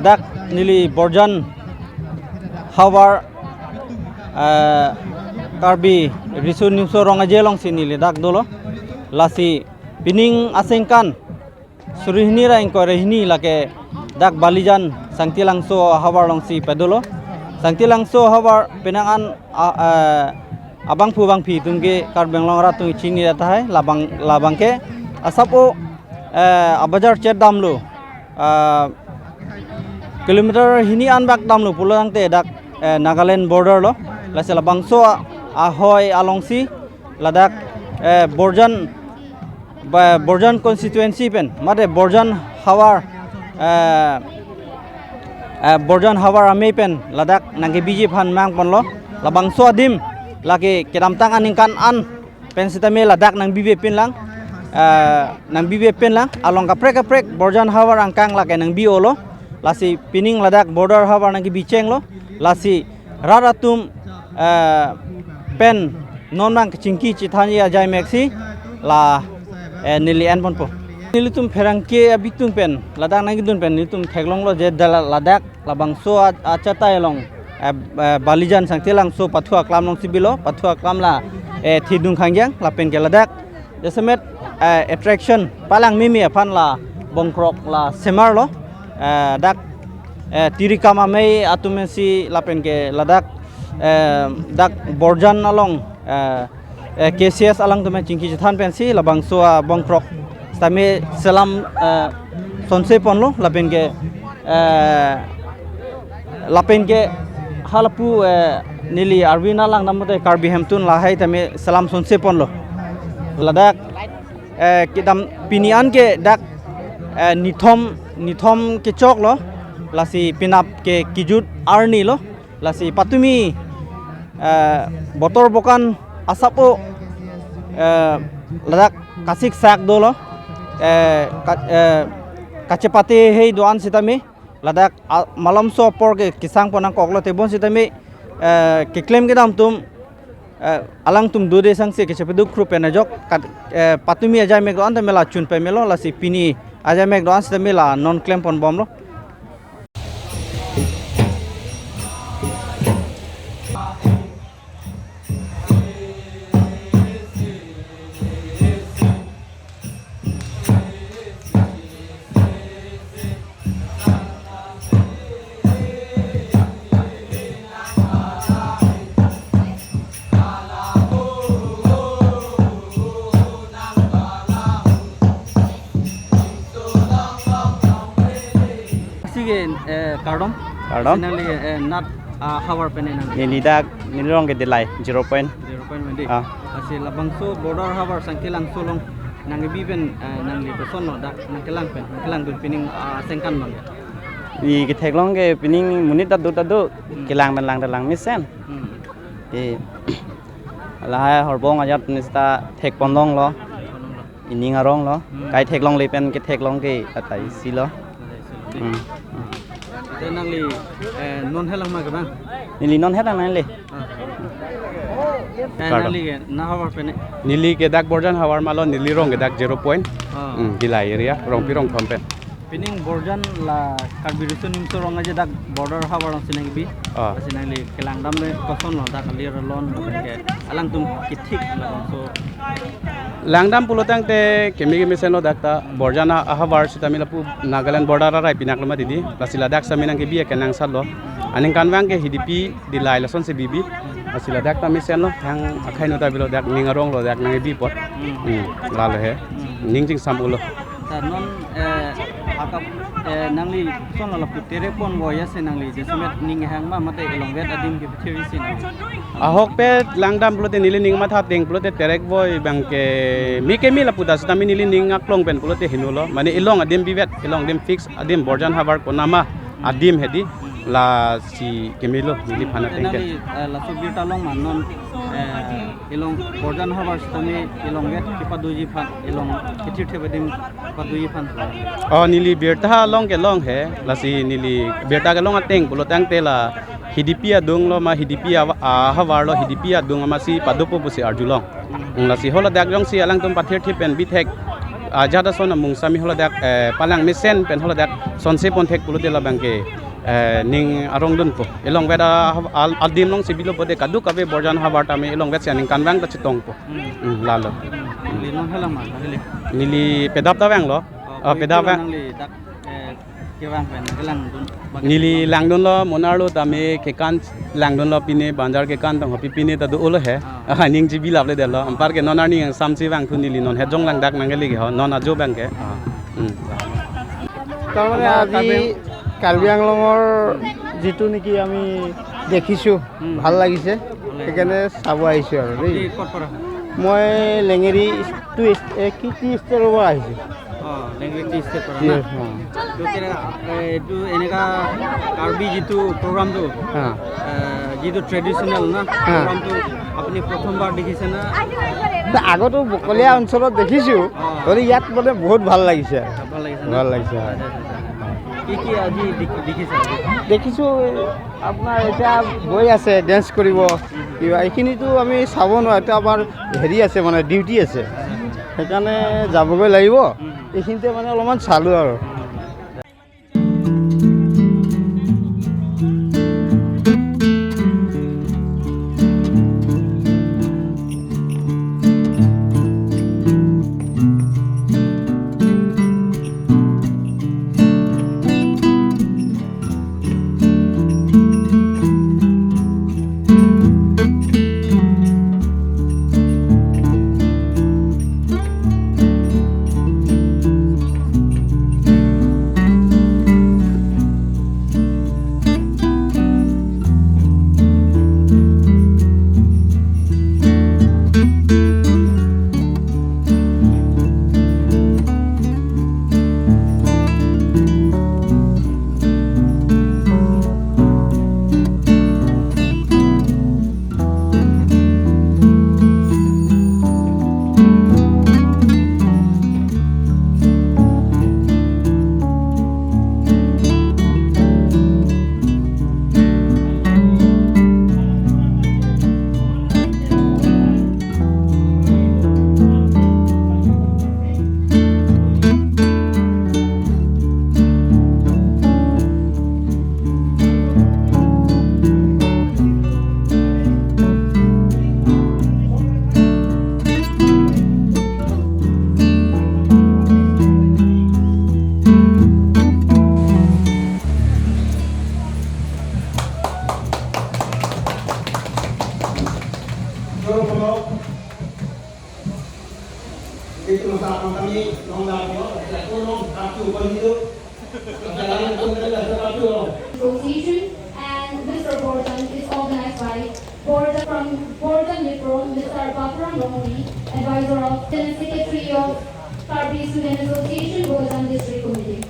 dak nili borjan hawar karbi risun nimso rong ajelong sinili dak dolo lasi pining asengkan surihni ra ingko rehni lake dak balijan sangti langso hawar long si pedolo sangti langso hawar penangan abang pu bang pi tungge karbeng long ra tung chini rata hai labang ke asapo abajar chet damlo kilometer hini anbak damlo pulang te dak Nagaland border lo lase labang so ahoy alongsi ladak borjan constituency pen mate borjan hawar ame pen ladak nangge biji phan mang pon lo labang so adim lagi kedam tang aningkan an pen sitame ladak nang bibe pin lang along kaprek borjan hawar angkang lake nang bio lo lasi pining ladak border hawar nang biceng lo lasi raratum pen nonang kecingki cithani ajai meksi la nili en pon po nilitum ferangke abitung pen ladak nang gidun pen nilitum theglong lo je ladak labang so achatai long balijan sangtilang so pathua klam long sibilo pathua klam la thidung khangyang la pen ke ladak desemet attraction palang mimi phan la bongkrok la semar lo dak tirikama mei atumensi la pen ke ladak dak borjan along KCS alang tumen cingki jathan pensi labang so bongkrok stame selam sonse pon lo la pen ke halapu nili arwina lang namote karbi hemtun lahai tame salam sonse pon lo ladak kidam pinian ke dak nithom ke chok lo lasi pinap ke kijut arni lo lasi patumi botor bokan asapo ladak kasik sak do lo kacepati hei doan sitami ladak malam so por ke kisang ponang koklo tebon sitami ke claim ke dam tum alang tum dode sang se ke chepedu kru penajok patumi ajai mek doan tamela chun pe melo lasi pini ajai mek doan sitami la non claim pon bom lo kardom nangli nat hawar penen nili dak nilong ke delai 0 point mende asi labang so border hawar sangkilang solong nang biben nangli beson no dak nangkilang pen nangkilang dun pining sengkan mang di ke theklong ke pining munit tadu kilang dalang misen di la horbong ajat nista thek pondong lo ining arong lo kai theklong le pen ke theklong ke atai si lo nangli non helang ma gabang nili non helang nangli nangli na hawar pene nili ke dak borjan hawar malo nili rong ke dak 0 point dilai area rong pirong thompen pining borjan la karbirusun nimso rong aja dak border hawar long sinang bi sinangli kelang dam le koson lo dak lir lon ke alang tum kithik la so langdam pulotang te kemi mesen lo dakta borjana hawar sitamila pu Nagaland border rai pinaklama didi lasila dak saminang ke biya kenang salo aning kanwang ke hidipi dilai lason se bibi asila dak ta mesen lo thang akhai no ta bilo dak ningarong lo dak nang bi pot lalo he ningjing sampulo ta non akap nangli son la putere pon boya se nangli jesumet ning hang ma mate elong vet adim ke theory sin ahok pe langdam pulote nili ning ma tha teng pulote terek boy bangke mi ke mi la puda sitami nili ning aklong pen pulote hinulo mane ilong adim bivet ilong dim fix adim borjan habar konama adim hedi la si kemilo nili phana tengke la subir talong manon ilong borjan habar sitami ilong vet ki paduji phan ilong kitir thebedim paduji phan nili berta long ke long he la si nili berta ke long ateng pulotang te la hidipia dung lo ma hidipia hawar lo hidipia dung ama si padupo busi arjulong la si hola dak jong si alang tum pathir thipen bithek ajada sona mungsami hola dak palang misen pen hola dak sonse ponthek pulu de la bangke ning arong dun po elong beda aldim long sibilo pode kadu kabe borjan habar tame elong bet sianing kanwang ta chitong po lalo Linong helang ma hili. nili pedap ta wang lo pedap wang Li dak kewang pen helang dun. nili langdon lo monarlo tame kekan langdon lo pine banjar kekan tong hopi pine ta du olo he ning jibi lable de lo ampar ke nonar ning samsi wang thu nili non hejong lang dak mangeli ge ho non ajo bang ke তাৰমানে আজি কাৰ্বি আংলঙৰ যিটো নেকি আমি দেখিছোঁ ভাল লাগিছে সেইকাৰণে চাব আহিছোঁ আৰু দেই Di kot para. মই লেঙেৰী টি ষ্টেটৰ পৰা আহিছোঁ Language di state para. Yes, Itu kira itu eneka karbi jitu program tu. অঁ Jitu traditional na program tu apni prothom bar dekhise na আগতো বকলীয়া অঞ্চলত দেখিছোঁ হ'লে ইয়াত মানে বহুত ভাল লাগিছে ভাল লাগিছে ভাল লাগিছে হয় কি আজি দেখিছে দেখিছোঁ আপোনাৰ এতিয়া গৈ আছে ডেন্স কৰিব কিবা এইখিনিতো আমি চাব নোৱাৰোঁ এতিয়া আমাৰ হেৰি আছে মানে ডিউটি আছে সেইকাৰণে যাবগৈ লাগিব এইখিনিতে মানে অলপমান চালোঁ আৰু Association, and this proportion is organized by Bordan Nipron, Mr. Bakram Romani, advisor of the Secretary of Karbi Student Association, Bordan District Committee.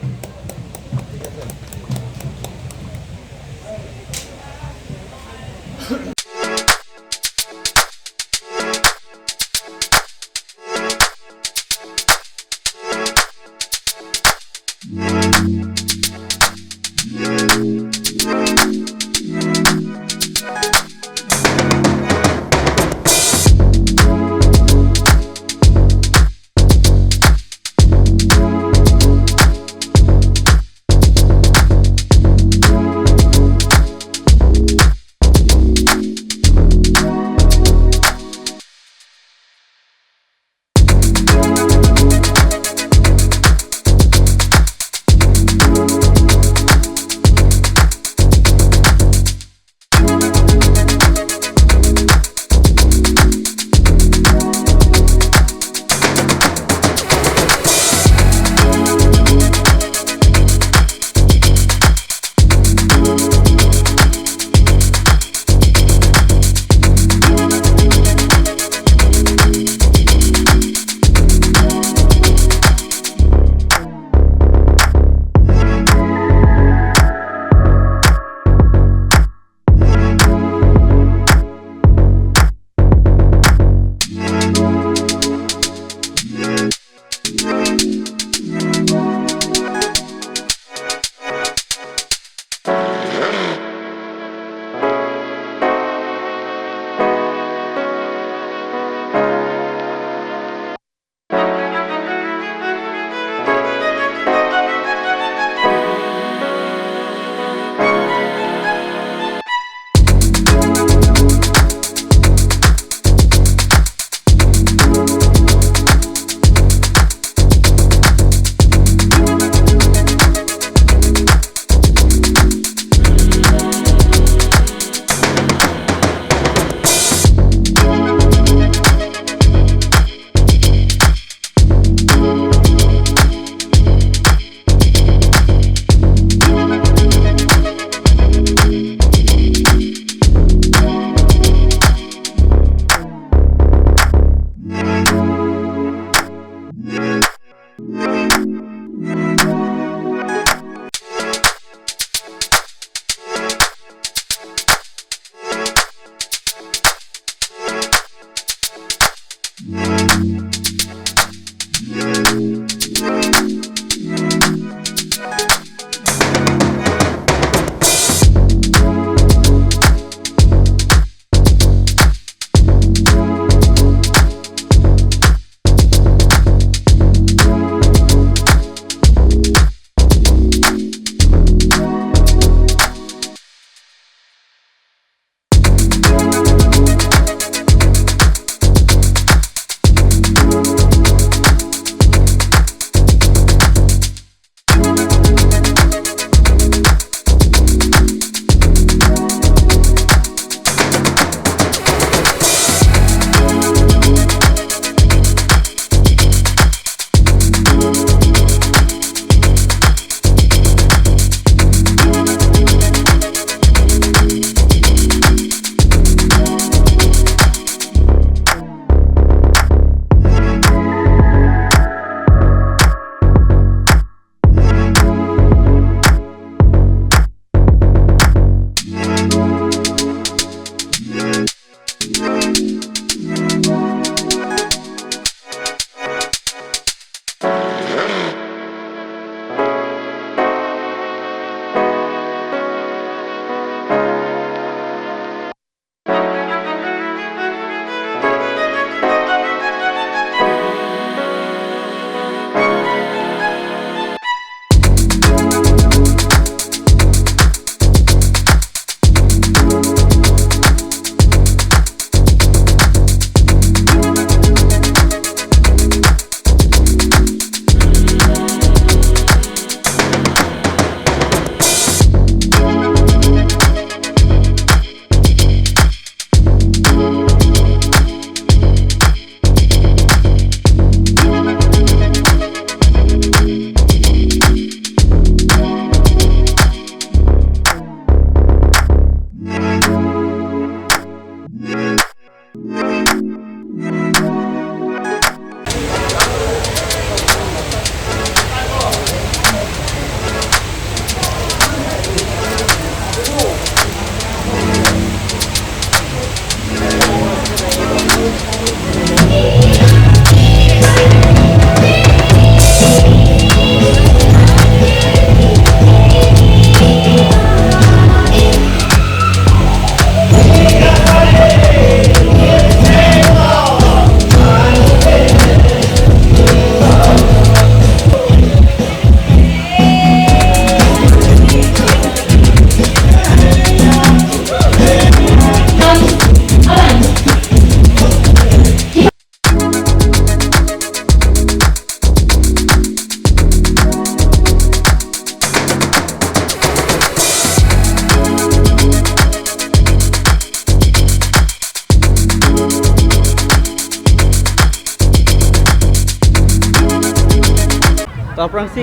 Taprang si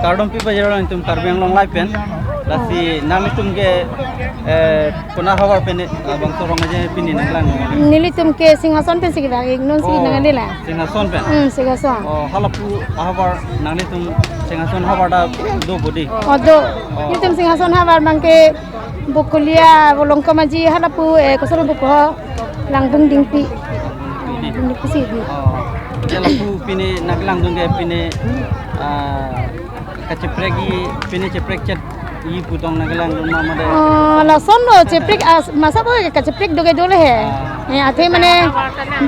kardom pi bajar tum karbeng long lai pen lasi nang tum ke puna hawar pen bang sorong aja pini nanglang Nili tum ke singason pen sigi bagi non sigi nangali la. singason pen Singason. oh halapu hawar nang tum singason hawar da do bodi Odo. Nili tum singason habar bangke bukulia bolong kamaji halapu kosoro buko langbung dingpi. Dingpi sigi. oh halapu pini nanglang dung ke pini kacepregi pini ceprek cet i putong nanglang dung mama de La sonno ceprik masa bo ka ceprik doge dole he. Athe mane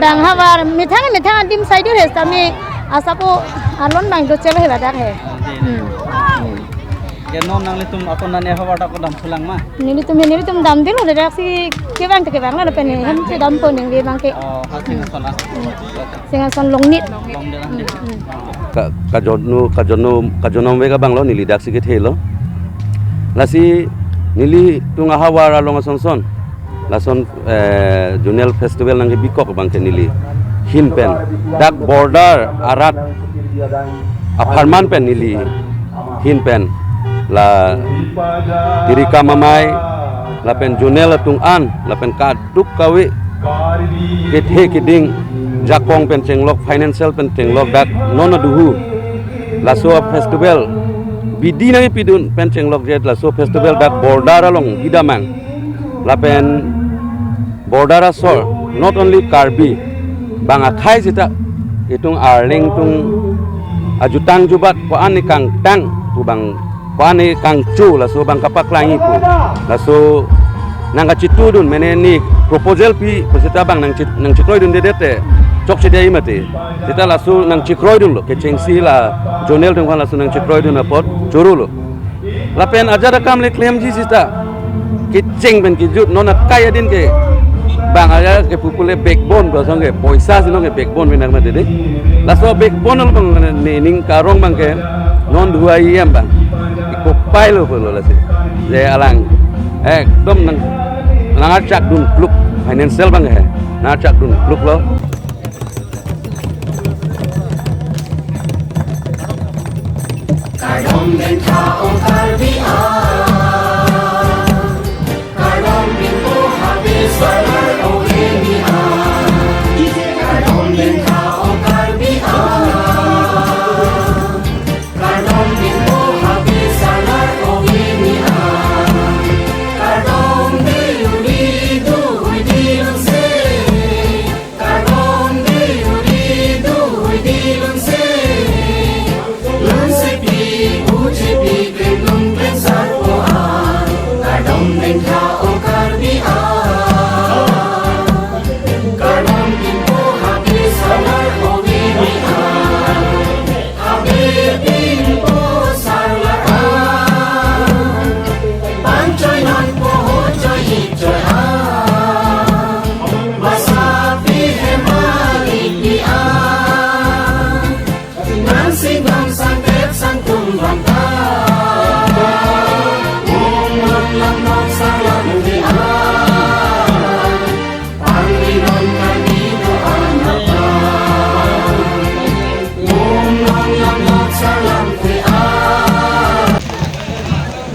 bang habar mithang dim side he tami asapo alon bang do chelo he badak he. ke nom nang tum apon nane hawar da ko dam pulang ma Nili tum dam dilo de si ke bang la pen hem se dam po ning ge bang ke oh singason ah singason longnit. long de ande kajonom wega banglo nili dak sikit helo lasi nili tunga hawar along sonson lason junel festival nang bikok bangke nili hinpen dak border arat aparman pen nili hinpen la tirika mamai la pen junel tung an la pen kaduk kawi kethe kiding jakong pen chenglok financial pen chenglok dak nona duhu la so festival bidi nang pidun pen chenglok jet la so festival dak border along hidamang la pen border asor not only karbi banga khai sita itung arling tung ajutang jubat ko ani kang tang tu bang ko ani kang chu la so bang kapak langi pu la so nang citu dun meneni proposal pi pesita bang nang cikroi dun dedete chok sidai mate kita lasu nang cikroi dun lo ke cengsi la jonel dun lasu nang cikroi dun apot churu lo lapen aja da kam le claim ji sita ke ceng ben ki jut nona kaya din ke bang aja ke pupule backbone ko sange poisa sino ke backbone benar mate de lasu backbone lo bang ning karong bang ke non dua iem bang iko pai lo lasi le alang dom nang acak dun klub financial bang he acak dun klub lo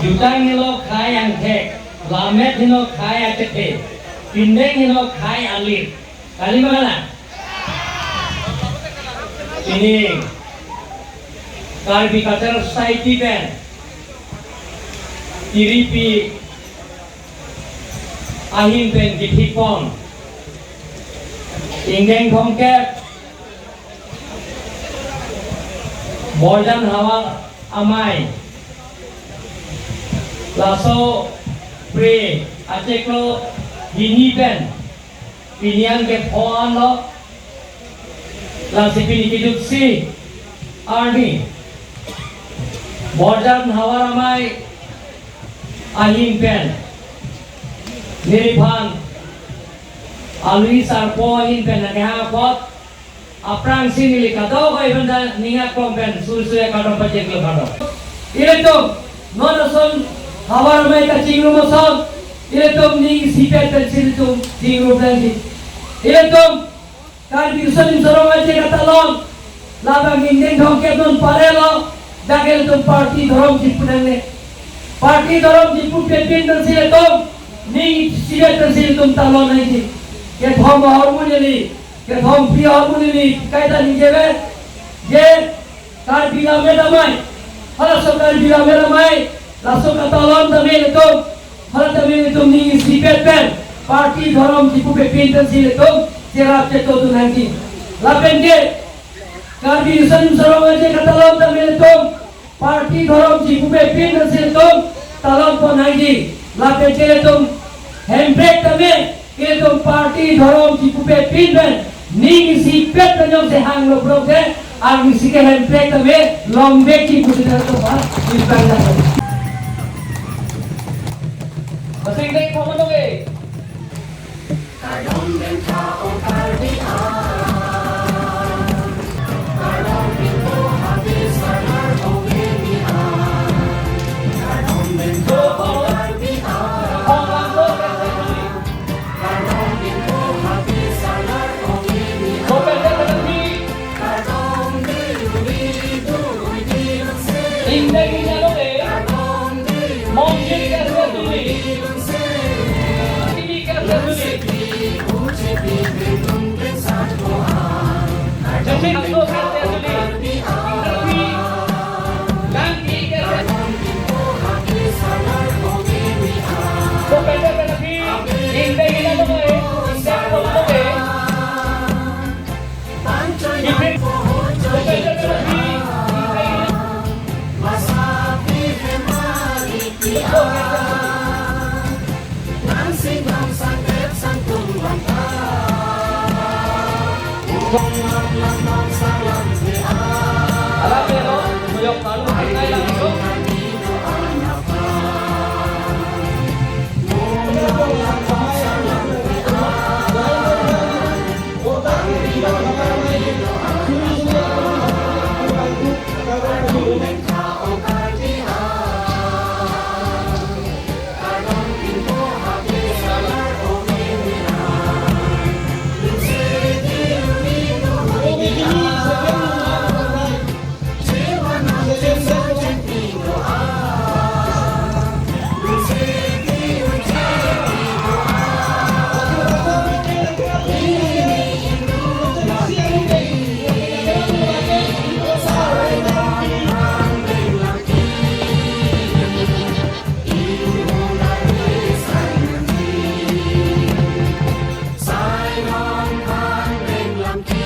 Jutang hino khai ang thek, lamet hino khai akete, pindeng hino khai alir. Kali mana? Ini Karbi Cultural Society pen, tiripi ahim pen githipon, ingeng thongket, borjan hawa amai. Laso pre aceklo hini pen pinian ke phoan lo lasi pini kiduk si arni borjan hawaramai ahim pen niriphan alui sarpo ahim pen nageha pot aprang sini likato koi benda ninga kompen susu kadom pajeklo kadom ile to nonoson Hawar mai ka cingru mosong, ile tom ning sipet pensil tom cingru pensi, ile tom kar biusan sorong aja kata long, labang indeng thongket non parelo, dagel tum party dhorom jipunan ne party dhorom jipun pepin dan sile tum ni sile dan sile tum talon nahi ji ke thom hormone ni ke thom pri hormone ni kaida ni jebe je kar bila me damai hala sokar bila me damai langsung ka talon dame tum hala dame tum ni sipet pen party dhorom jipu pepin dan sile tum serap je to nanti lapen je Kami sen sarong aja katalon dame tum party dhorom jipu pepin dan sile tum talon pon nahi lapen je tum handbrake dame ke tum party dhorom jipu pepin ben ning sipet penyong se hang lo brok se ang si ke handbrake dame lombe ki putih to ba ispanda Masing dek pamano ge Alam mo, tuyok talo.